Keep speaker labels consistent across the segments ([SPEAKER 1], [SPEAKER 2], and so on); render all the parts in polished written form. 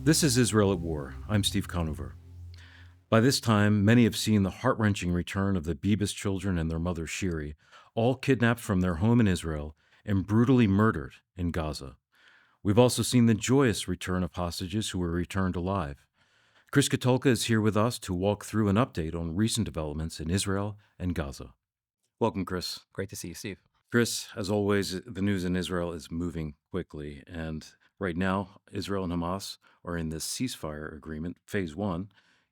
[SPEAKER 1] This is Israel at War. I'm Steve Conover. By this time, many have seen the heart-wrenching return of the Bibas children and their mother Shiri, all kidnapped from their home in Israel and brutally murdered in Gaza. We've also seen the joyous return of hostages who were returned alive. Chris Katulka is here with us to walk through an update on recent developments in Israel and Gaza. Welcome, Chris.
[SPEAKER 2] Great to see you, Steve.
[SPEAKER 1] Chris, as always, the news in Israel is moving quickly, and right now, Israel and Hamas are in this ceasefire agreement, phase one.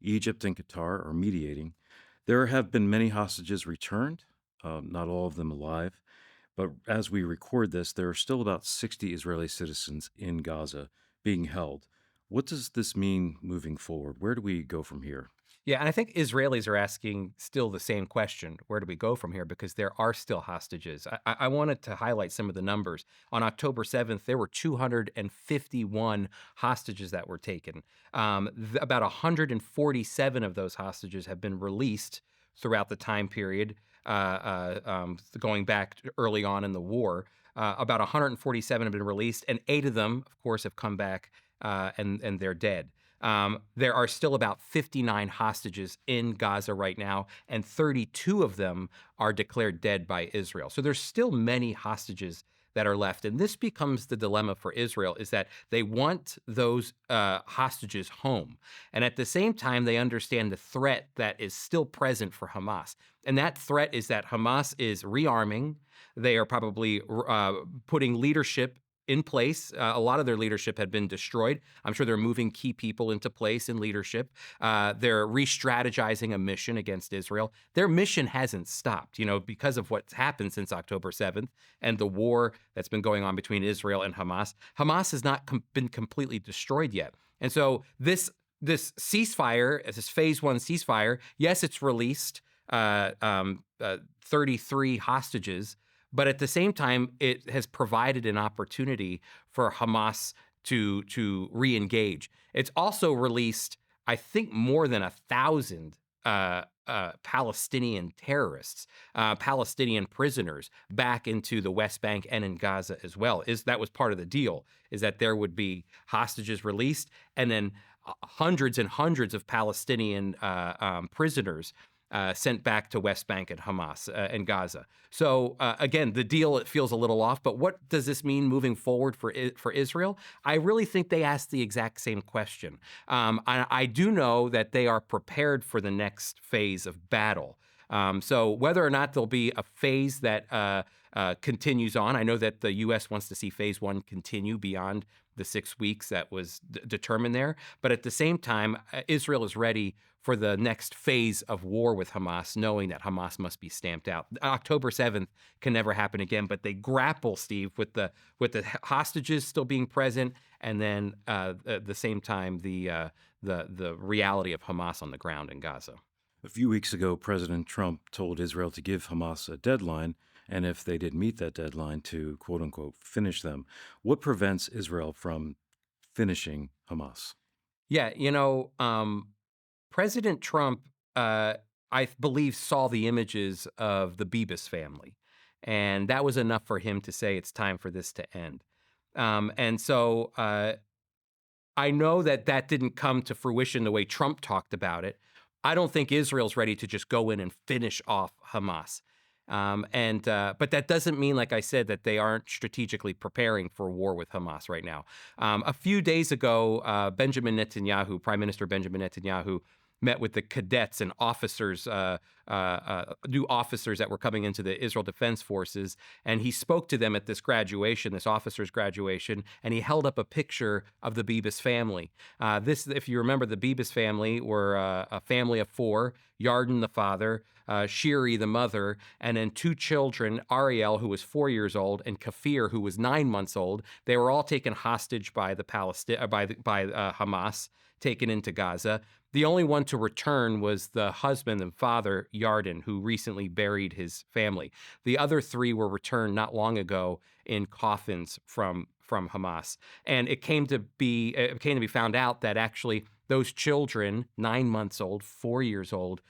[SPEAKER 1] Egypt and Qatar are mediating. There have been many hostages returned, not all of them alive, but as we record this, there are still about 60 Israeli citizens in Gaza being held. What does this mean moving forward? Where do we go from here?
[SPEAKER 2] Yeah, and I think Israelis are asking still the same question. Where do we go from here? Because there are still hostages. I wanted to highlight some of the numbers. On October 7th, there were 251 hostages that were taken. About 147 of those hostages have been released throughout the time period, going back early on in the war. About 147 have been released, and 8 of them, of course, have come back and they're dead. There are still about 59 hostages in Gaza right now, and 32 of them are declared dead by Israel. So there's still many hostages that are left. And this becomes the dilemma for Israel, is that they want those hostages home. And at the same time, they understand the threat that is still present for Hamas. And that threat is that Hamas is rearming. They are probably putting leadership in place. A lot of their leadership had been destroyed. I'm sure they're moving key people into place in leadership. They're re-strategizing a mission against Israel. Their mission hasn't stopped, because of what's happened since October 7th and the war that's been going on between Israel and Hamas. Hamas has not been completely destroyed yet. And so this ceasefire, this phase one ceasefire, yes, it's released 33 hostages, but at the same time, it has provided an opportunity for Hamas to re-engage. It's also released, I think, more than 1,000 Palestinian terrorists, Palestinian prisoners back into the West Bank and in Gaza as well. That was part of the deal, is that there would be hostages released and then hundreds and hundreds of Palestinian prisoners sent back to West Bank and Hamas and Gaza. So again, the deal, it feels a little off, but what does this mean moving forward for Israel? I really think they asked the exact same question. I do know that they are prepared for the next phase of battle. So whether or not there'll be a phase that continues on, I know that the U.S. wants to see phase one continue beyond the 6 weeks that was determined there. But at the same time, Israel is ready for the next phase of war with Hamas, knowing that Hamas must be stamped out. October 7th can never happen again, but they grapple, Steve, with the hostages still being present, and then at the same time, the reality of Hamas on the ground in Gaza.
[SPEAKER 1] A few weeks ago, President Trump told Israel to give Hamas a deadline, and if they didn't meet that deadline, to quote-unquote finish them. What prevents Israel from finishing Hamas?
[SPEAKER 2] Yeah, President Trump, I believe, saw the images of the Bibas family, and that was enough for him to say it's time for this to end. And so I know that didn't come to fruition the way Trump talked about it. I don't think Israel's ready to just go in and finish off Hamas. But that doesn't mean, like I said, that they aren't strategically preparing for war with Hamas right now. A few days ago, Prime Minister Benjamin Netanyahu, met with the cadets and officers, new officers that were coming into the Israel Defense Forces, and he spoke to them at this graduation, this officer's graduation, and he held up a picture of the Bibas family. If you remember, the Bibas family were a family of 4, Yarden the father, Shiri the mother, and then 2 children, Ariel, who was 4 years old, and Kafir, who was 9 months old. They were all taken hostage by Hamas, taken into Gaza. The only one to return was the husband and father, Yarden, who recently buried his family. The other 3 were returned not long ago in coffins from Hamas. And it came to be found out that actually those children, 9 months old, 4 years old,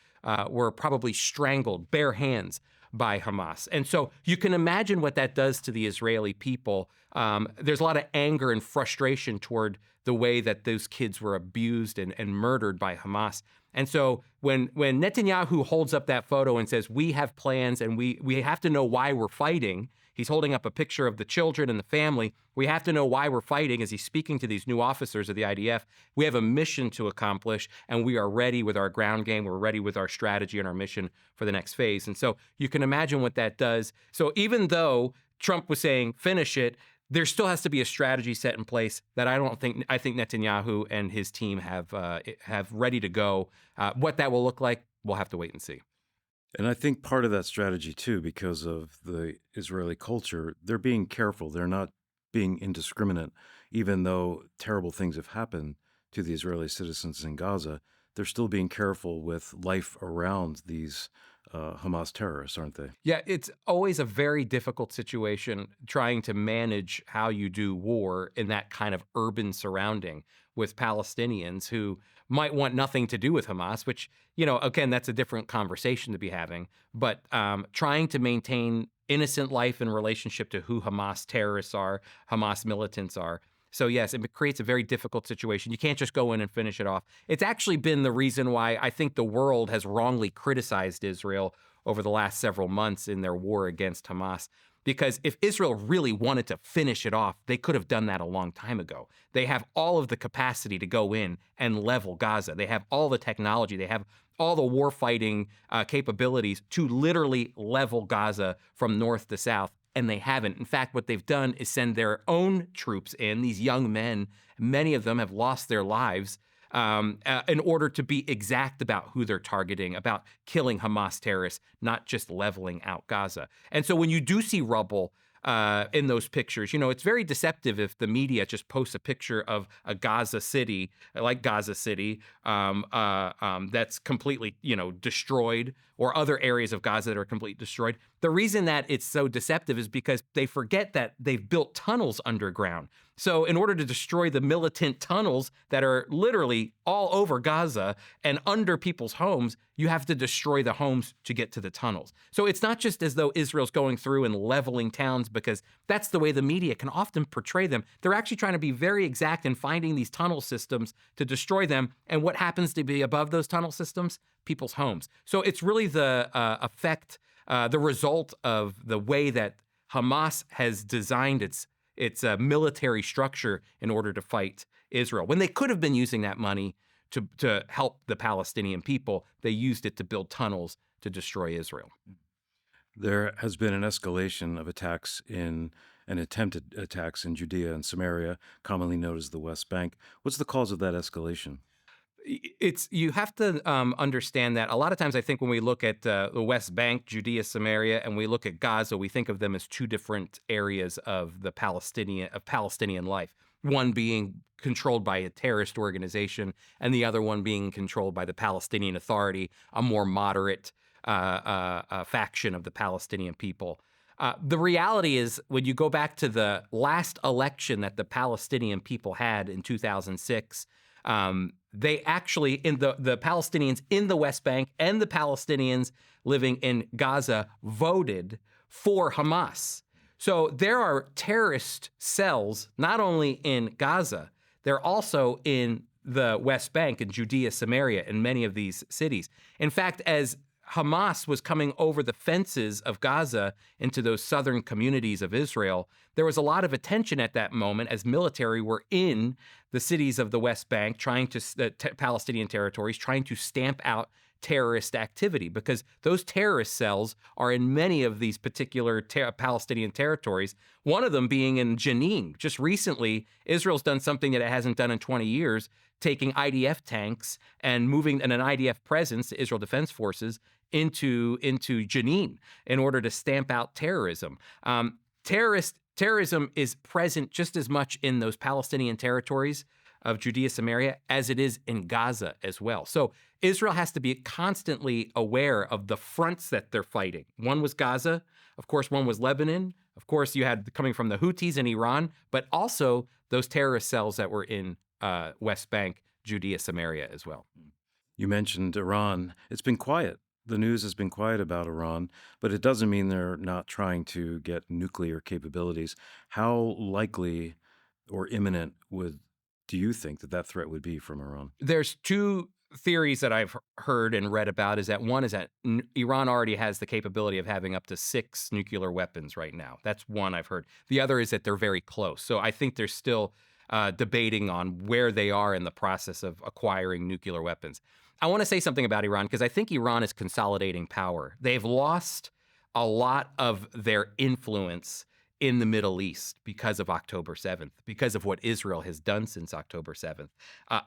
[SPEAKER 2] were probably strangled, bare hands, by Hamas. And so you can imagine what that does to the Israeli people. There's a lot of anger and frustration toward the way that those kids were abused and murdered by Hamas. And so when Netanyahu holds up that photo and says, we have plans and we have to know why we're fighting, he's holding up a picture of the children and the family. We have to know why we're fighting as he's speaking to these new officers of the IDF. We have a mission to accomplish, and we are ready with our ground game. We're ready with our strategy and our mission for the next phase. And so you can imagine what that does. So even though Trump was saying, finish it, there still has to be a strategy set in place that I think Netanyahu and his team have ready to go. What that will look like, we'll have to wait and see.
[SPEAKER 1] And I think part of that strategy, too, because of the Israeli culture, they're being careful. They're not being indiscriminate. Even though terrible things have happened to the Israeli citizens in Gaza, they're still being careful with life around these Hamas terrorists, aren't they?
[SPEAKER 2] Yeah, it's always a very difficult situation trying to manage how you do war in that kind of urban surrounding with Palestinians who might want nothing to do with Hamas, which, again, that's a different conversation to be having. But trying to maintain innocent life in relationship to who Hamas terrorists are, Hamas militants are. So, yes, it creates a very difficult situation. You can't just go in and finish it off. It's actually been the reason why I think the world has wrongly criticized Israel over the last several months in their war against Hamas. Because if Israel really wanted to finish it off, they could have done that a long time ago. They have all of the capacity to go in and level Gaza. They have all the technology. They have all the warfighting capabilities to literally level Gaza from north to south, and they haven't. In fact, what they've done is send their own troops in, these young men. Many of them have lost their lives in order to be exact about who they're targeting, about killing Hamas terrorists, not just leveling out Gaza. And so when you do see rubble in those pictures, it's very deceptive if the media just posts a picture of a Gaza city, like Gaza City, that's completely, destroyed, or other areas of Gaza that are completely destroyed. The reason that it's so deceptive is because they forget that they've built tunnels underground. So in order to destroy the militant tunnels that are literally all over Gaza and under people's homes, you have to destroy the homes to get to the tunnels. So it's not just as though Israel's going through and leveling towns, because that's the way the media can often portray them. They're actually trying to be very exact in finding these tunnel systems to destroy them. And what happens to be above those tunnel systems? People's homes. So it's really the the result of the way that Hamas has designed its military structure in order to fight Israel. When they could have been using that money to help the Palestinian people, they used it to build tunnels to destroy Israel.
[SPEAKER 1] There has been an escalation of attempted attacks in Judea and Samaria, commonly known as the West Bank. What's the cause of that escalation?
[SPEAKER 2] You have to understand that a lot of times I think when we look at the West Bank, Judea, Samaria, and we look at Gaza, we think of them as two different areas of the Palestinian life. One being controlled by a terrorist organization, and the other one being controlled by the Palestinian Authority, a more moderate faction of the Palestinian people. The reality is, when you go back to the last election that the Palestinian people had in 2006, they actually, in the Palestinians in the West Bank and the Palestinians living in Gaza, voted for Hamas. So there are terrorist cells not only in Gaza, they're also in the West Bank and Judea, Samaria, in many of these cities. In fact, as Hamas was coming over the fences of Gaza into those southern communities of Israel, there was a lot of attention at that moment as military were in the cities of the West Bank, Palestinian territories, trying to stamp out terrorist activity, because those terrorist cells are in many of these particular Palestinian territories, one of them being in Jenin. Just recently, Israel's done something that it hasn't done in 20 years, taking IDF tanks and moving an IDF presence, the Israel Defense Forces, into Jenin in order to stamp out terrorism. Terrorism is present just as much in those Palestinian territories of Judea, Samaria, as it is in Gaza as well. So Israel has to be constantly aware of the fronts that they're fighting. One was Gaza, of course, one was Lebanon. Of course, you had coming from the Houthis in Iran, but also those terrorist cells that were in West Bank, Judea, Samaria as well.
[SPEAKER 1] You mentioned Iran. It's been quiet. The news has been quiet about Iran, but it doesn't mean they're not trying to get nuclear capabilities. How likely or imminent would do you think that that threat would be from Iran?
[SPEAKER 2] There's two theories that I've heard and read about. Is that one is that Iran already has the capability of having up to 6 nuclear weapons right now. That's one I've heard. The other is that they're very close. So I think they're still debating on where they are in the process of acquiring nuclear weapons. I want to say something about Iran because I think Iran is consolidating power. They've lost a lot of their influence in the Middle East because of October 7th, because of what Israel has done since October 7th.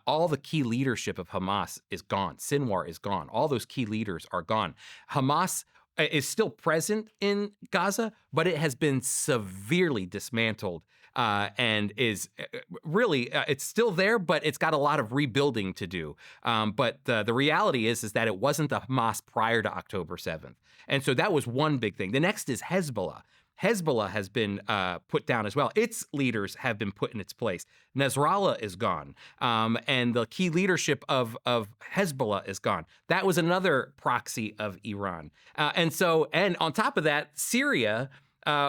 [SPEAKER 2] All the key leadership of Hamas is gone. Sinwar is gone. All those key leaders are gone. Hamas is still present in Gaza, but it has been severely dismantled and is really it's still there, but it's got a lot of rebuilding to do. But the reality is that it wasn't the Hamas prior to October 7th, and so that was one big thing. The next is Hezbollah. Hezbollah has been put down as well. Its leaders have been put in its place. Nasrallah is gone, and the key leadership of Hezbollah is gone. That was another proxy of Iran. And on top of that, Syria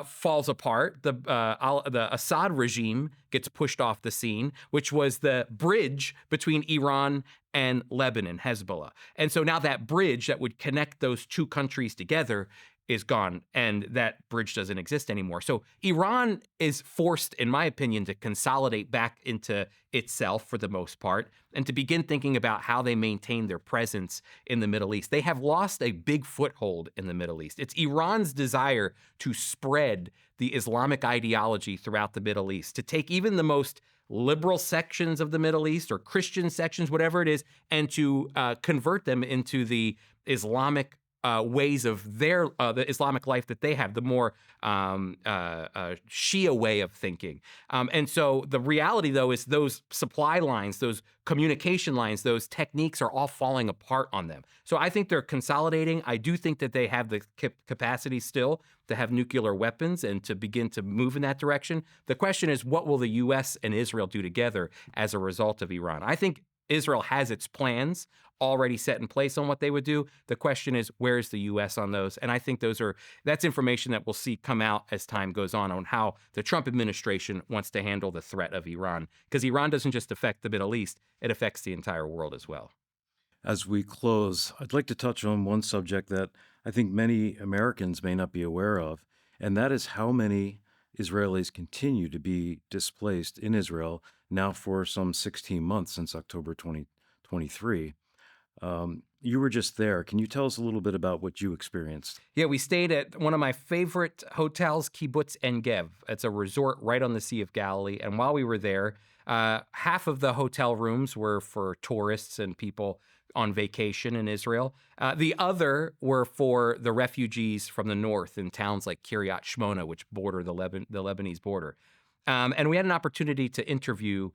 [SPEAKER 2] falls apart. The Assad regime gets pushed off the scene, which was the bridge between Iran and Lebanon, Hezbollah. And so now that bridge that would connect those two countries together is gone, and that bridge doesn't exist anymore. So Iran is forced, in my opinion, to consolidate back into itself for the most part and to begin thinking about how they maintain their presence in the Middle East. They have lost a big foothold in the Middle East. It's Iran's desire to spread the Islamic ideology throughout the Middle East, to take even the most liberal sections of the Middle East or Christian sections, whatever it is, and to convert them into the Islamic ways of their the Islamic life that they have, the more Shia way of thinking. And so the reality, though, is those supply lines, those communication lines, those techniques are all falling apart on them. So I think they're consolidating. I do think that they have the capacity still to have nuclear weapons and to begin to move in that direction. The question is, what will the U.S. and Israel do together as a result of Iran? I think Israel has its plans already set in place on what they would do. The question is, where's the U.S. on those? And I think that's information that we'll see come out as time goes on how the Trump administration wants to handle the threat of Iran. Because Iran doesn't just affect the Middle East, it affects the entire world as well.
[SPEAKER 1] As we close, I'd like to touch on one subject that I think many Americans may not be aware of, and that is how many Israelis continue to be displaced in Israel now for some 16 months since October 2023. You were just there. Can you tell us a little bit about what you experienced?
[SPEAKER 2] Yeah, we stayed at one of my favorite hotels, Kibbutz En Gev. It's a resort right on the Sea of Galilee. And while we were there, half of the hotel rooms were for tourists and people on vacation in Israel. The other were for the refugees from the north in towns like Kiryat Shmona, which border the Lebanese border. And we had an opportunity to interview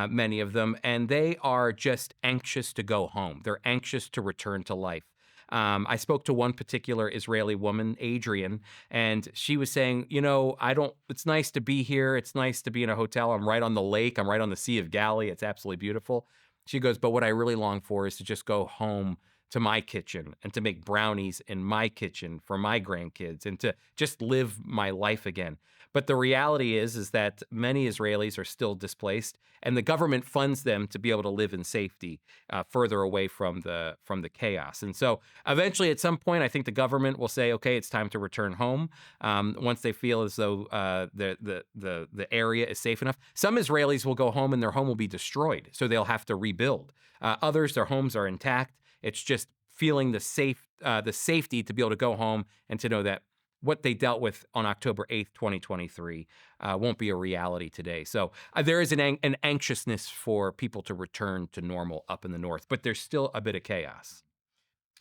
[SPEAKER 2] many of them, and they are just anxious to go home. They're anxious to return to life. I spoke to one particular Israeli woman, Adrian, and she was saying, it's nice to be here. It's nice to be in a hotel. I'm right on the lake. I'm right on the Sea of Galilee. It's absolutely beautiful. She goes, but what I really long for is to just go home to my kitchen and to make brownies in my kitchen for my grandkids and to just live my life again. But the reality is that many Israelis are still displaced, and the government funds them to be able to live in safety further away from the chaos. And so eventually, at some point, I think the government will say, okay, it's time to return home once they feel as though the area is safe enough. Some Israelis will go home and their home will be destroyed, so they'll have to rebuild. Others, their homes are intact. It's just feeling the safety to be able to go home and to know that what they dealt with on October 8th, 2023 won't be a reality today. So there is an anxiousness for people to return to normal up in the north, but there's still a bit of chaos.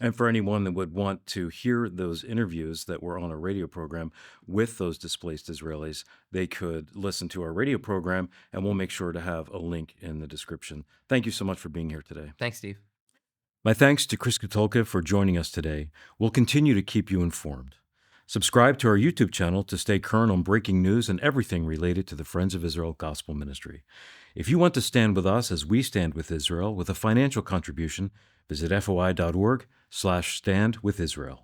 [SPEAKER 1] And for anyone that would want to hear those interviews that were on a radio program with those displaced Israelis, they could listen to our radio program, and we'll make sure to have a link in the description. Thank you so much for being here today.
[SPEAKER 2] Thanks, Steve.
[SPEAKER 1] My thanks to Chris Katulka for joining us today. We'll continue to keep you informed. Subscribe to our YouTube channel to stay current on breaking news and everything related to the Friends of Israel Gospel Ministry. If you want to stand with us as we stand with Israel with a financial contribution, visit foi.org/standwithisrael.